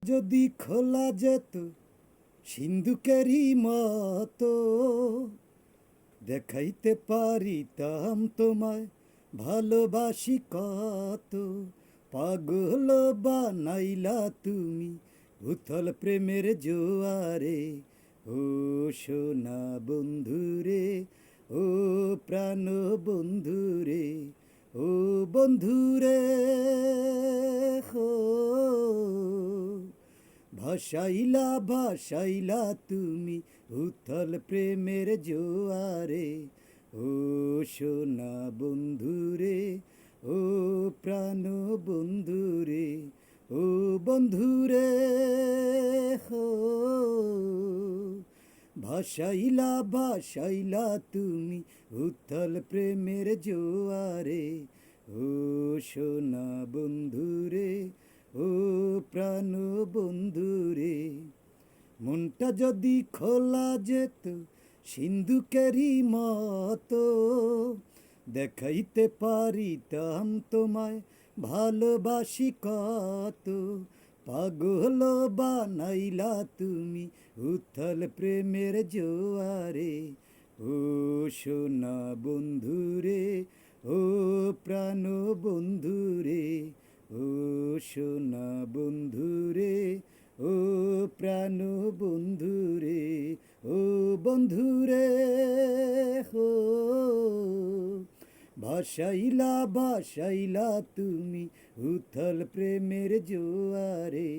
যদি খোলা যেত সিন্ধুকেরই মতো, দেখাইতে পারিতাম তোমায় ভালোবাসি কত। পাগল বানাইলা তুমি উথল প্রেমের জোয়ারে, ও সোনা বন্ধুরে, ও প্রাণ বন্ধুরে, ও বন্ধুরে হো। ভাসাইলা ভাসাইলা তুমি উথল প্রেমের জোয়ারে, ও সোনা বন্ধুরে, ও প্রাণ বন্ধুরে, ও বন্ধুরে হো। ভাসাইলা ভাসাইলা তুমি উথল প্রেমের জোয়ারে, ও সোনা বন্ধুরে, ও প্রাণ বন্ধুরে। মনটা যদি খোলা যেত সিন্ধুকেরই মতো, দেখাইতে পারিতাম তোমায় ভালোবাসি কত। পাগল বানাইলা তুমি উথল প্রেমের জোয়ারে, ও সোনা বন্ধুরে, ও প্রাণ বন্ধুরে, ও সোনা বন্ধুরে, ও প্রাণ বন্ধুরে, ও বন্ধুরে হো। ভাসাইলা ভাসাইলা তুমি উথল প্রেমের জোয়ারে,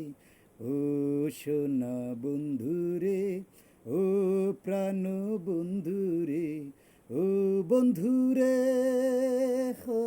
ও সোনা বন্ধুরে, ও প্রাণ বন্ধুরে, ও বন্ধুরে হো।